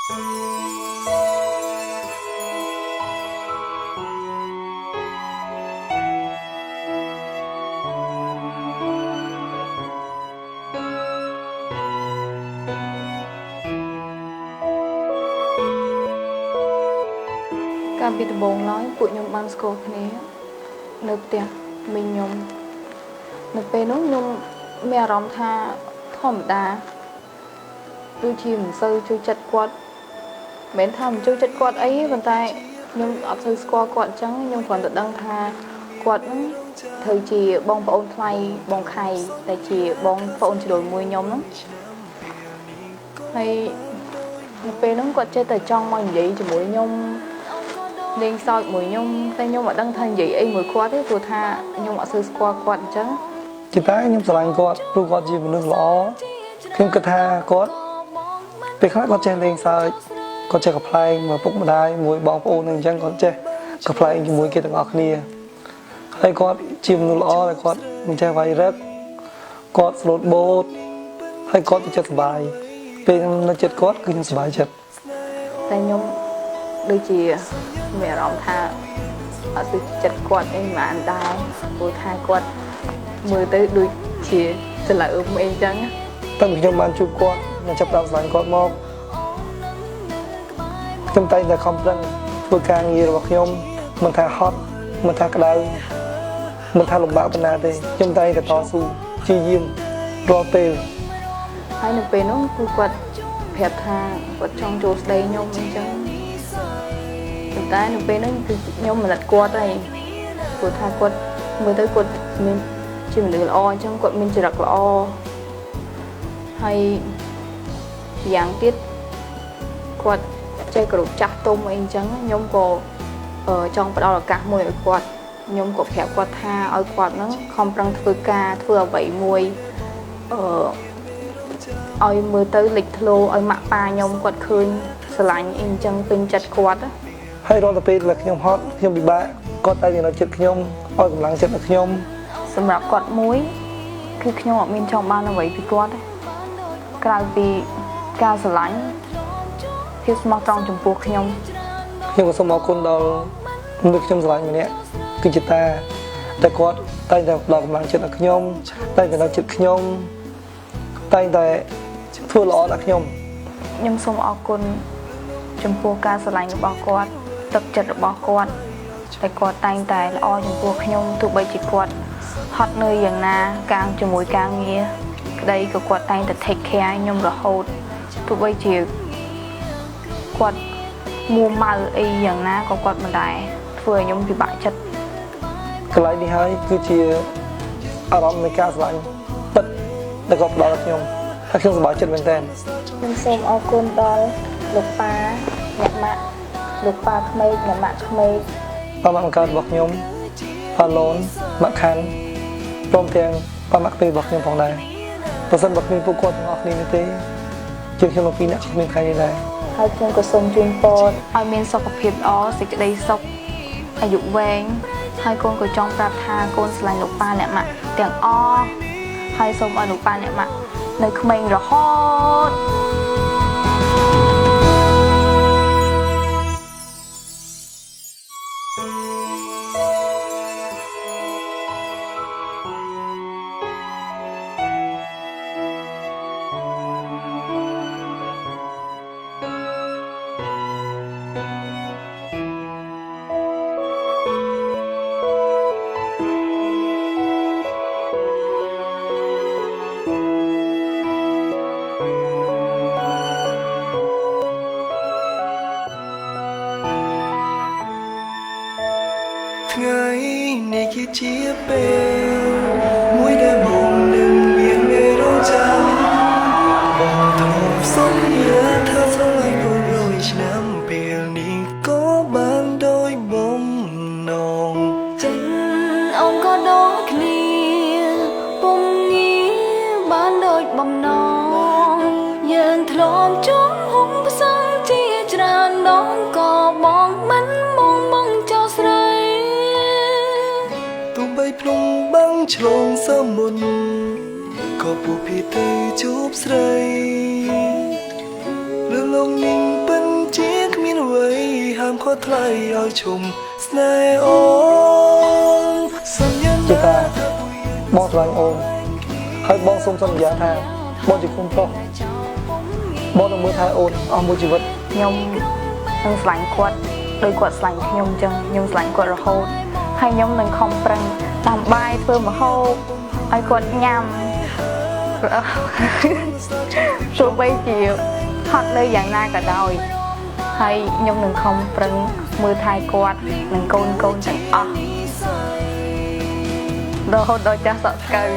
ការពីដំបូងឡើយពួកខ្ញុំបានស្គាល់គ្នានៅផ្ទះមីងខ្ញុំនៅពេលនោះខ្ញុំមានអារម្មណ៍ថាធម្មតាដូចជាមិនសូវជួយចិត្តគាត់មិនមែនថាមិនជួយចិត្តគាត់អីប៉ុន្តែខ្ញុំអត់សូវស្គាល់គាត់អញ្ចឹងខ្ញុំគ្រាន់តែដឹងថាគាត់នឹងត្រូវជាបងប្អូនថ្លៃបងខៃតែជាបងប្អូនជ្រុលមួយខ្ញុំហ្នឹងហើយនៅពេលហ្នឹងគាត់ចេះតែចង់មកនិយាយជាមួយខ្ញុំលេងសើចមួយខ្ញុំតែខ្ញុំអត់ដឹងថានិយាយអីមួយគាត់ទេព្រោះថាខ្ញុំអត់សូវស្គាល់គាត់អញ្ចឹងជាតែខ្ញុំស្រឡាញ់គាត់ព្រោះគាត់ជាមនុស្សល្អខ្ញុំគិតថាគាត់ពេលខ្លះគាត់ចេះលេងសើចគាត់ចេះកំ pl ែងមកពុកម្ដាយមួយបងប្អូននឹងអញ្ចឹងគាត់ចេះកំ pl ែងជាមួយគេទាំងអស់គ្នាហើយគាត់ជាមនុស្សល្អតែគាត់មិនចេះវាយរឹកគាត់ស្លូតបូតហើយគាត់ទៅចិត្តសុបាយពេលនៅចិត្តគាត់គឺខ្ញុំសុបាយចិត្តតែខ្ញុំដូចជាមានអារម្មណ៍ថាអត់ទៅចិត្តគាត់អីមិនបានដែរព្រោះថាគាត់មើលទៅដូចជាចលអ៊ំអីចឹងតាំងពីខ្ញុំបានជួបគាត់និងចាប់ផ្ដើមស្រឡាញ់គាត់មកខ្ញុំតែងតែខំប្រឹងធ្វើការងាររបស់ខ្ញុំមិនថាហត់មិនថាក្តៅមិនថាលំបាកប៉ុណ្ណាទេខ្ញុំតែងតែតស៊ូព្យាយាមរាល់ពេលហើយនៅពេលនោះគឺគាត់ប្រាប់ថាគាត់ចង់ចូលស្ដីខ្ញុំអញ្ចឹងតែនៅពេលហ្នឹងគឺខ្ញុំមិនដឹងគាត់ទេព្រោះថាគាត់មើលទៅគាត់មានជាមនុស្សល្អអញ្ចឹងគាត់មានចរិតល្អហើយយ៉ាងទៀតគាត់ចេះគោរពចាស់ទុំអីអញ្ចឹងខ្ញុំក៏ចង់ផ្ដល់ឱកាសមួយឲ្យគាត់ខ្ញុំក៏ប្រាប់គាត់ថាឲ្យគាត់ហ្នឹងខំប្រឹងធ្វើការធ្វើអ្វីមួយឲ្យមើលទៅលេចធ្លោឲ្យម៉ាក់ប៉ាខ្ញុំគាត់ឃើញស្រឡាញ់អីអញ្ចឹងពេញចិត្តគាត់ហើយរាល់តែពេលដែលខ្ញុំហត់ខ្ញុំពិបាកគាត់តែនៅចិត្តខ្ញុំឲ្យកម្លាំងចិត្តដល់ខ្ញុំសម្រាប់គាត់មួយគឺខ្ញុំអត់មានចង់បានអ្វីពីគាត់ទេក្រៅពីការស្រឡាញ់ភាពស្មោះត្រង់ចំពោះខ្ញុំក៏សូមអរគុណដល់មនុស្សខ្ញុំស្រឡាញ់ម្នាក់គឺជាតាតែគាត់តែងតែផ្ដល់កម្លាំងចិត្តដល់ខ្ញុំតែងតែនៅចិត្តខ្ញុំតែងតែធ្វើល្អដល់ខ្ញុំសូមអរគុណចំពោះការស្រឡាញ់របស់គាត់ទឹកចិត្តរបស់គាត់តែគាត់តែងតែល្អចំពោះខ្ញុំទោះបីជាគាត់ហត់នឿយយ៉ាងណាកាងជាមួយការងារក្តីក៏គាត់តែងតែ take care ខ្ញុំរហូតទោះបីជាគាត់មួម៉ៅអីយ៉ាងណាក៏គាត់មិនដែរធ្វើឲ្យខ្ញុំពិបាកចិត្តកន្លែងនេះហើយគឺជាអារម្មណ៍នៃការស្រឡាញ់ពិតដែលគាត់ផ្ដល់ដល់ខ្ញុំហើយខ្ញុំសប្បាយចិត្តមែនទែនខ្ញុំសូមអរគុណដល់លោកប៉ាអ្នកម៉ាក់លោកប៉ាក្មេកអ្នកម៉ាក់ក្មេកប៉ាម៉ាក់បង្កើតរបស់ខ្ញុំប៉ាឡូនម៉ាក់ខាន់ព្រមទាំងប៉ាម៉ាក់ក្មេករបស់ខ្ញុំផងដែរប្រសិនបើគ្មានពួកគាត់ទាំងអស់គ្នានេះទេជាងខ្ញុំពីរនាក់គ្មានថ្ងៃនេះដែរហើយខ្ញុំក៏សូមជូនពរឲ្យមានសុខភាពល្អសេចក្តីសុខអាយុវែងហើយកូនក៏ចង់ប្រាប់ថាកូនស្រឡាញ់លោកប៉ាអ្នកម៉ាក់ទាំងអស់ហើយសូមឲ្យលោកប៉ាអ្នកម៉ាក់នៅក្មេងរហូតថ្ងៃនេះគឺជាពេលមួយដែលបងនឹងមានមេរោគចាំបងធ្លាប់សន្យាថាស្រឡាញ់បងរយឆ្នាំពេលនេះក៏បានដោយបំណងចិនអូនក៏ដូចគ្នាពុំងាបានដូចបំណងយើងធ្លាប់ជួបហុំផ្សងជាច្រើនដងក៏បងមិនបងចោលស្រីទោះបីភ្នំបាំងឆ្លងសមុទ្រក៏ពុះភីទៅជួបស្រីលលងនាងពិន ามขอថ្លៃឲ្យជុំស្នេហ៍អូនសន្យា ជាតាបងស្រឡាញ់អូនហើយបងសូមសន្យាថាបងជាគុំប្រុសបងនឹងមើលថែអូនអស់មួយជីវិត ខ្ញុំនឹងស្រឡាញ់គាត់ដោយគាត់ស្រឡាញ់ខ្ញុំអញ្ចឹងខ្ញុំស្រឡាញ់គាត់រហូតហើយខ្ញុំនឹងខំប្រឹងតាមបាយធ្វើម្ហូបឲ្យគាត់ញ៉ាំទោះបីជាហត់នៅយ៉ាងណាក៏ដោយហើយខ្ញុំនឹងខំប្រឹងមើលថែគាត់និងកូនទាំងអស់រហូតដល់ចាស់សក់ស្កូវ